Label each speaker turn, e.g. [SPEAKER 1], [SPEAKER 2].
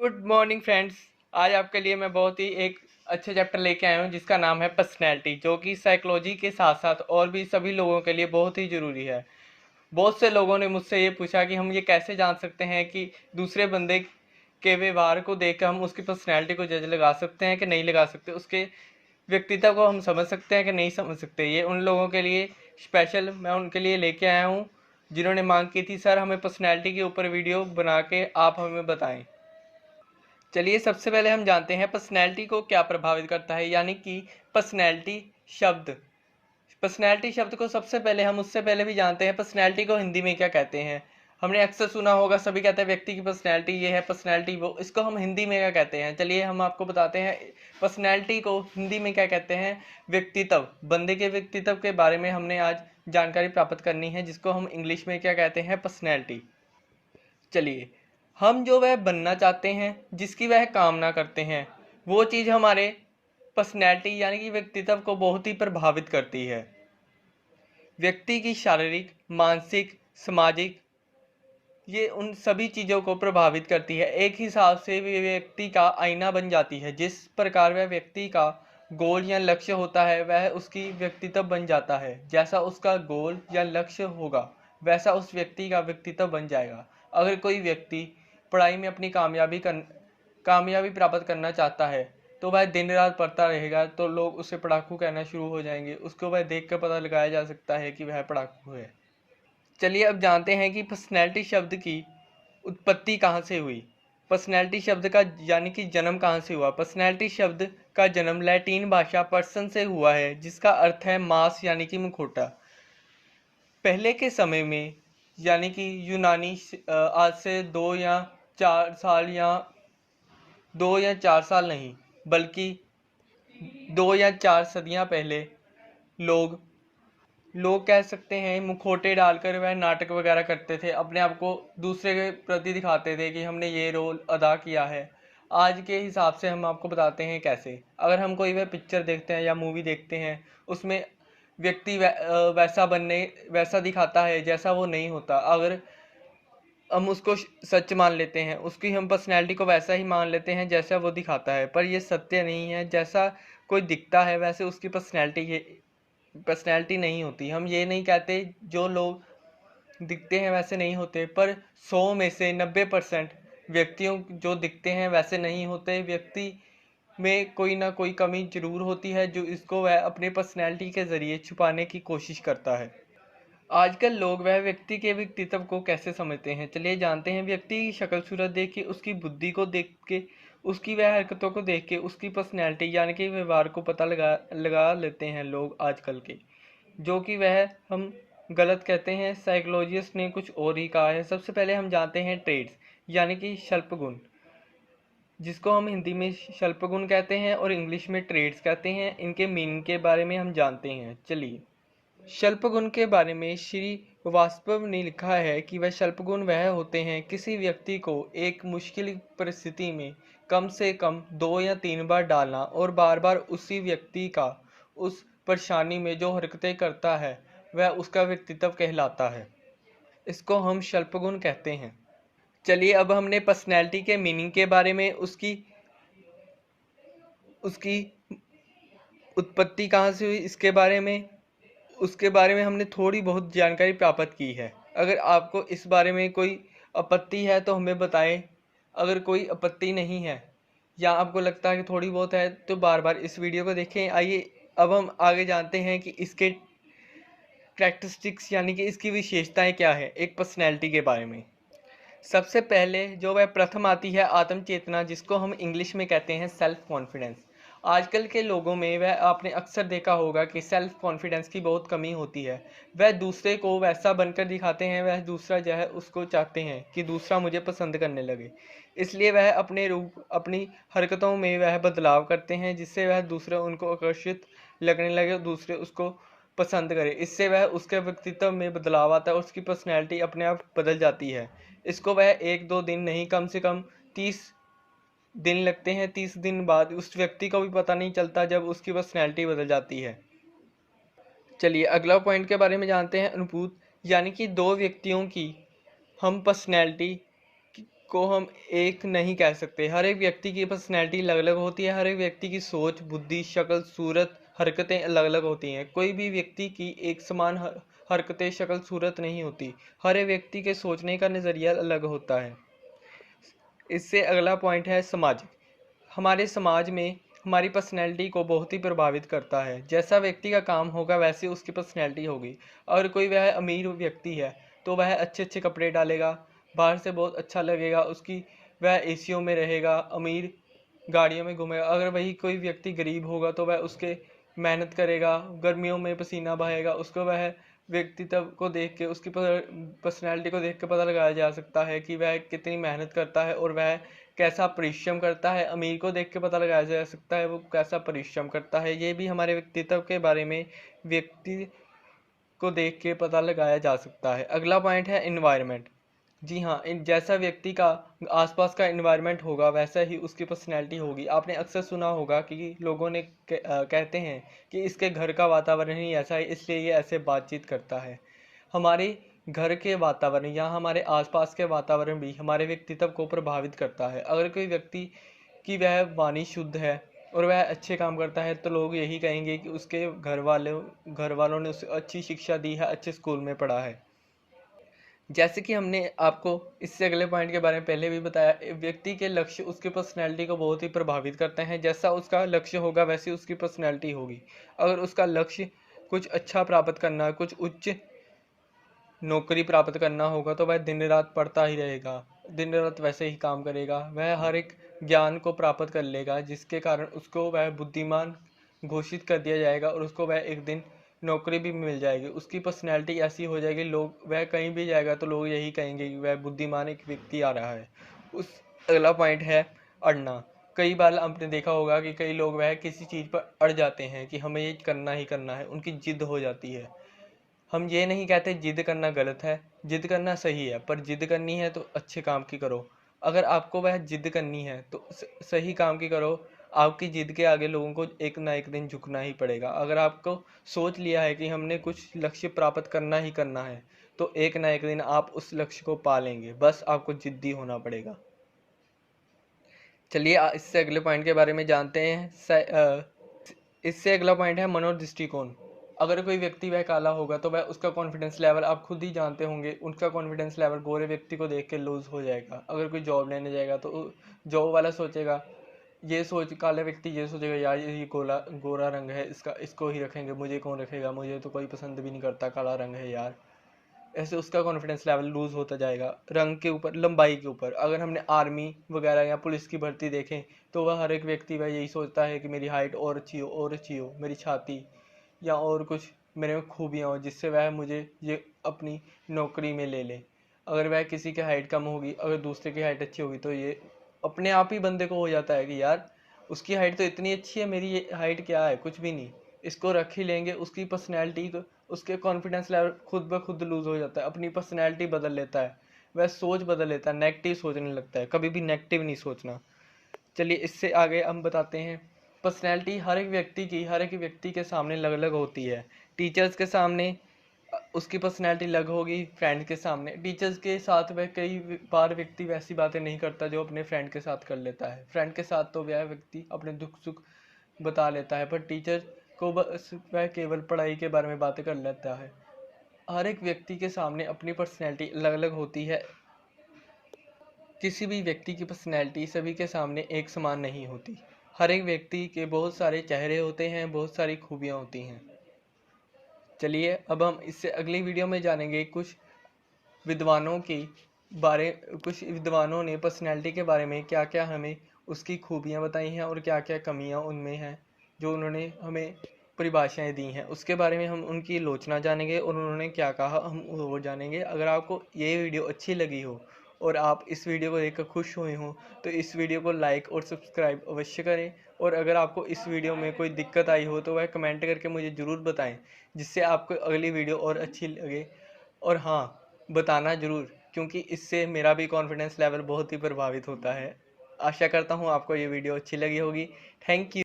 [SPEAKER 1] Good morning friends. आज आपके लिए मैं बहुत ही एक अच्छे चैप्टर लेके आया हूँ जिसका नाम है पर्सनैलिटी, जो कि साइकोलॉजी के साथ साथ और भी सभी लोगों के लिए बहुत ही ज़रूरी है। बहुत से लोगों ने मुझसे ये पूछा कि हम ये कैसे जान सकते हैं कि दूसरे बंदे के व्यवहार को देखकर हम उसकी पर्सनैलिटी को जज लगा सकते हैं कि नहीं लगा सकते, उसके व्यक्तित्व को हम समझ सकते हैं कि नहीं समझ सकते। ये उन लोगों के लिए स्पेशल मैं उनके लिए लेके आया हूँ जिन्होंने मांग की थी, सर हमें पर्सनैलिटी के ऊपर वीडियो बना के आप हमें बताएं। चलिए सबसे पहले हम जानते हैं पर्सनैलिटी को क्या प्रभावित करता है, यानी कि पर्सनैलिटी शब्द। पर्सनैलिटी शब्द को सबसे पहले हम उससे पहले भी जानते हैं पर्सनैलिटी को हिंदी में क्या कहते हैं। हमने अक्सर सुना होगा, सभी कहते हैं व्यक्ति की पर्सनैलिटी ये है, पर्सनैलिटी वो, इसको हम हिंदी में क्या कहते हैं। चलिए हम आपको बताते हैं पर्सनैलिटी को हिंदी में क्या कहते हैं। व्यक्तित्व, बंदे के व्यक्तित्व के बारे में हमने आज जानकारी प्राप्त करनी है, जिसको हम इंग्लिश में क्या कहते हैं, पर्सनैलिटी। चलिए, हम जो वह बनना चाहते हैं, जिसकी वह कामना करते हैं, वो चीज़ हमारे पर्सनैलिटी यानी कि व्यक्तित्व को बहुत ही प्रभावित करती है। व्यक्ति की शारीरिक, मानसिक, सामाजिक, ये उन सभी चीज़ों को प्रभावित करती है। एक हिसाब से वे व्यक्ति का आईना बन जाती है। जिस प्रकार वह व्यक्ति का गोल या लक्ष्य होता है, वह उसकी व्यक्तित्व बन जाता है। जैसा उसका गोल या लक्ष्य होगा, वैसा उस व्यक्ति का व्यक्तित्व बन जाएगा। अगर कोई व्यक्ति पढ़ाई में अपनी कामयाबी प्राप्त करना चाहता है, तो वह दिन रात पढ़ता रहेगा, तो लोग उसे पढ़ाकू कहना शुरू हो जाएंगे। उसको वह देख कर पता लगाया जा सकता है कि वह पढ़ाकू है। चलिए अब जानते हैं कि पर्सनैलिटी शब्द की उत्पत्ति कहाँ से हुई। पर्सनैलिटी शब्द का यानी कि जन्म कहाँ से हुआ। पर्सनैलिटी शब्द का जन्म लैटिन भाषा पर्सन से हुआ है, जिसका अर्थ है मांस यानी कि मुखौटा। पहले के समय में यानी कि यूनानी आज से 2 या 4 साल नहीं, बल्कि 2 या 4 सदियां पहले लोग लोग कह सकते हैं मुखौटे डालकर वह नाटक वगैरह करते थे, अपने आप को दूसरे के प्रति दिखाते थे कि हमने ये रोल अदा किया है। आज के हिसाब से हम आपको बताते हैं कैसे। अगर हम कोई वह पिक्चर देखते हैं या मूवी देखते हैं, उसमें व्यक्ति वैसा दिखाता है जैसा वो नहीं होता। अगर हम उसको सच मान लेते हैं, उसकी हम पर्सनैलिटी को वैसा ही मान लेते हैं जैसा वो दिखाता है, पर ये सत्य नहीं है। जैसा कोई दिखता है वैसे उसकी पर्सनैलिटी नहीं होती। हम ये नहीं कहते जो लोग दिखते हैं वैसे नहीं होते, पर 100 में से 90% व्यक्तियों जो दिखते हैं वैसे नहीं होते। व्यक्ति में कोई ना कोई कमी जरूर होती है, जो इसको वह अपने पर्सनैलिटी के ज़रिए छुपाने की कोशिश करता है। आजकल लोग वह व्यक्ति के व्यक्तित्व को कैसे समझते हैं, चलिए जानते हैं। व्यक्ति की शक्ल सूरत देख के, उसकी बुद्धि को देख के, उसकी वह हरकतों को देख के उसकी पर्सनैलिटी यानी कि व्यवहार को पता लगा लेते हैं लोग आजकल के, जो कि वह हम गलत कहते हैं। साइकोलॉजिस्ट ने कुछ और ही कहा है। सबसे पहले हम जानते हैं ट्रेड्स यानी कि शल्पगुण, जिसको हम हिंदी में शल्पगुण कहते हैं और इंग्लिश में ट्रेड्स कहते हैं। इनके मीनिंग के बारे में हम जानते हैं। चलिए, शल्पगुण के बारे में श्री वास्तव ने लिखा है कि वह शल्पगुण वह होते हैं किसी व्यक्ति को एक मुश्किल परिस्थिति में कम से कम 2 या 3 बार डालना और बार बार उसी व्यक्ति का उस परेशानी में जो हरकतें करता है वह उसका व्यक्तित्व कहलाता है। इसको हम शल्पगुण कहते हैं। चलिए अब हमने पर्सनैलिटी के मीनिंग के बारे में, उसकी उत्पत्ति कहाँ से हुई उसके बारे में हमने थोड़ी बहुत जानकारी प्राप्त की है। अगर आपको इस बारे में कोई आपत्ति है तो हमें बताएं। अगर कोई आपत्ति नहीं है या आपको लगता है कि थोड़ी बहुत है, तो बार बार इस वीडियो को देखें। आइए अब हम आगे जानते हैं कि इसके कैरेक्टरिस्टिक्स यानी कि इसकी विशेषताएं क्या है एक पर्सनैलिटी के बारे में। सबसे पहले जो वह प्रथम आती है आत्म चेतना, जिसको हम इंग्लिश में कहते हैं सेल्फ कॉन्फिडेंस। आजकल के लोगों में वह आपने अक्सर देखा होगा कि सेल्फ कॉन्फिडेंस की बहुत कमी होती है। वह दूसरे को वैसा बनकर दिखाते हैं, वह दूसरा जो है उसको चाहते हैं कि दूसरा मुझे पसंद करने लगे। इसलिए वह अपनी हरकतों में वह बदलाव करते हैं, जिससे वह दूसरे उनको आकर्षित लगने लगे, दूसरे उसको पसंद करे। इससे वह उसके व्यक्तित्व में बदलाव आता है और उसकी पर्सनैलिटी अपने आप बदल जाती है। इसको वह 1-2 दिन नहीं, कम से कम 30 दिन लगते हैं। 30 दिन बाद उस व्यक्ति को भी पता नहीं चलता जब उसकी पर्सनैलिटी बदल जाती है। चलिए अगला पॉइंट के बारे में जानते हैं, अनुभूत, यानी कि दो व्यक्तियों की हम पर्सनैलिटी को हम एक नहीं कह सकते। हर एक व्यक्ति की पर्सनैलिटी अलग अलग होती है। हर एक व्यक्ति की सोच, बुद्धि, शक्ल, सूरत, हरकतें अलग अलग होती हैं। कोई भी व्यक्ति की एक समान हरकतें, शक्ल, सूरत नहीं होती। हर एक व्यक्ति के सोचने का नज़रिया अलग होता है। इससे अगला पॉइंट है सामाजिक। हमारे समाज में हमारी पर्सनैलिटी को बहुत ही प्रभावित करता है। जैसा व्यक्ति का काम होगा वैसे उसकी पर्सनैलिटी होगी। अगर कोई वह अमीर व्यक्ति है तो वह अच्छे अच्छे कपड़े डालेगा, बाहर से बहुत अच्छा लगेगा, उसकी वह एसियों में रहेगा, अमीर गाड़ियों में घूमेगा। अगर वही कोई व्यक्ति गरीब होगा तो वह उसके मेहनत करेगा, गर्मियों में पसीना बहाएगा। उसको वह व्यक्तित्व को देख के, उसकी पर्सनैलिटी को देख के पता लगाया जा सकता है कि वह कितनी मेहनत करता है और वह कैसा परिश्रम करता है। अमीर को देख के पता लगाया जा सकता है वो कैसा परिश्रम करता है। ये भी हमारे व्यक्तित्व के बारे में व्यक्ति को देख के पता लगाया जा सकता है। अगला पॉइंट है इन्वायरमेंट। जी हाँ, जैसा व्यक्ति का आसपास का इन्वायरमेंट होगा वैसा ही उसकी पर्सनैलिटी होगी। आपने अक्सर सुना होगा कि लोगों ने कहते हैं कि इसके घर का वातावरण ही ऐसा है इसलिए ये ऐसे बातचीत करता है। हमारे घर के वातावरण या हमारे आसपास के वातावरण भी हमारे व्यक्तित्व को प्रभावित करता है। अगर कोई व्यक्ति की वह वाणी शुद्ध है और वह अच्छे काम करता है तो लोग यही कहेंगे कि उसके घर वालों ने उसे अच्छी शिक्षा दी है, अच्छे स्कूल में पढ़ा है। जैसे कि हमने आपको इससे अगले पॉइंट के बारे में पहले भी बताया, व्यक्ति के लक्ष्य उसकी पर्सनैलिटी को बहुत ही प्रभावित करते हैं। जैसा उसका लक्ष्य होगा वैसी उसकी पर्सनैलिटी होगी। अगर उसका लक्ष्य कुछ अच्छा प्राप्त करना, कुछ उच्च नौकरी प्राप्त करना होगा तो वह दिन रात पढ़ता ही रहेगा, दिन रात वैसे ही काम करेगा। वह हर एक ज्ञान को प्राप्त कर लेगा जिसके कारण उसको वह बुद्धिमान घोषित कर दिया जाएगा और उसको वह एक दिन नौकरी भी मिल जाएगी। उसकी पर्सनैलिटी ऐसी हो जाएगी, लोग वह कहीं भी जाएगा तो लोग यही कहेंगे कि वह बुद्धिमान एक व्यक्ति आ रहा है। उस अगला पॉइंट है अड़ना। कई बार आपने देखा होगा कि कई लोग वह किसी चीज़ पर अड़ जाते हैं कि हमें ये करना ही करना है, उनकी जिद हो जाती है। हम ये नहीं कहते जिद करना गलत है, जिद करना सही है, पर जिद करनी है तो अच्छे काम की करो। अगर आपको वह जिद करनी है तो सही काम की करो। आपकी जिद के आगे लोगों को एक ना एक दिन झुकना ही पड़ेगा। अगर आपको सोच लिया है कि हमने कुछ लक्ष्य प्राप्त करना ही करना है तो एक ना एक दिन आप उस लक्ष्य को पा लेंगे, बस आपको जिद्दी होना पड़ेगा। चलिए इससे अगले पॉइंट के बारे में जानते हैं। इससे अगला पॉइंट है मनोदृष्टिकोण। अगर कोई व्यक्ति वह काला होगा तो वह उसका कॉन्फिडेंस लेवल आप खुद ही जानते होंगे, उनका कॉन्फिडेंस लेवल गोरे व्यक्ति को देख के लूज हो जाएगा। अगर कोई जॉब लेने जाएगा तो जॉब वाला सोचेगा, ये सोच काले व्यक्ति ये सोचेगा यार ये गोला गोरा रंग है, इसको ही रखेंगे, मुझे कौन रखेगा, मुझे तो कोई पसंद भी नहीं करता, काला रंग है यार। ऐसे उसका कॉन्फिडेंस लेवल लूज होता जाएगा। रंग के ऊपर, लंबाई के ऊपर, अगर हमने आर्मी वगैरह या पुलिस की भर्ती देखें तो वह हर एक व्यक्ति वह यही सोचता है कि मेरी हाइट और अच्छी हो, और अच्छी हो, मेरी छाती या और कुछ मेरे में खूबियाँ हो जिससे वह मुझे ये अपनी नौकरी में ले ले। अगर वह किसी की हाइट कम होगी, अगर दूसरे की हाइट अच्छी होगी तो ये अपने आप ही बंदे को हो जाता है कि यार उसकी हाइट तो इतनी अच्छी है, मेरी ये हाइट क्या है, कुछ भी नहीं, इसको रख ही लेंगे। उसकी पर्सनैलिटी को, उसके कॉन्फिडेंस लेवल खुद ब खुद लूज हो जाता है, अपनी पर्सनैलिटी बदल लेता है, वह सोच बदल लेता है, नेगेटिव सोचने लगता है। कभी भी नेगेटिव नहीं सोचना। चलिए इससे आगे हम बताते हैं पर्सनैलिटी हर एक व्यक्ति के सामने अलग अलग होती है। टीचर्स के सामने उसकी पर्सनैलिटी अलग होगी, फ्रेंड के सामने। टीचर्स के साथ वह कई बार व्यक्ति वैसी बातें नहीं करता जो अपने फ्रेंड के साथ कर लेता है। फ्रेंड के साथ तो वह व्यक्ति अपने दुख सुख बता लेता है, पर टीचर को बस वह केवल पढ़ाई के बारे में बातें कर लेता है। हर एक व्यक्ति के सामने अपनी पर्सनैलिटी अलग अलग होती है। किसी भी व्यक्ति की पर्सनैलिटी सभी के सामने एक समान नहीं होती। हर एक व्यक्ति के बहुत सारे चेहरे होते हैं, बहुत सारी खूबियाँ होती हैं। चलिए अब हम इससे अगली वीडियो में जानेंगे विद्वानों की कुछ विद्वानों ने पर्सनैलिटी के बारे में क्या क्या हमें उसकी खूबियाँ बताई हैं और क्या क्या कमियाँ उनमें हैं जो उन्होंने हमें परिभाषाएं दी हैं। उसके बारे में हम उनकी आलोचना जानेंगे और उन्होंने क्या कहा हम वो जानेंगे। अगर आपको ये वीडियो अच्छी लगी हो और आप इस वीडियो को देखकर खुश हुए हों तो इस वीडियो को लाइक और सब्सक्राइब अवश्य करें। और अगर आपको इस वीडियो में कोई दिक्कत आई हो तो वह कमेंट करके मुझे ज़रूर बताएं, जिससे आपको अगली वीडियो और अच्छी लगे। और हाँ, बताना ज़रूर, क्योंकि इससे मेरा भी कॉन्फिडेंस लेवल बहुत ही प्रभावित होता है। आशा करता हूँ आपको ये वीडियो अच्छी लगी होगी। Thank you.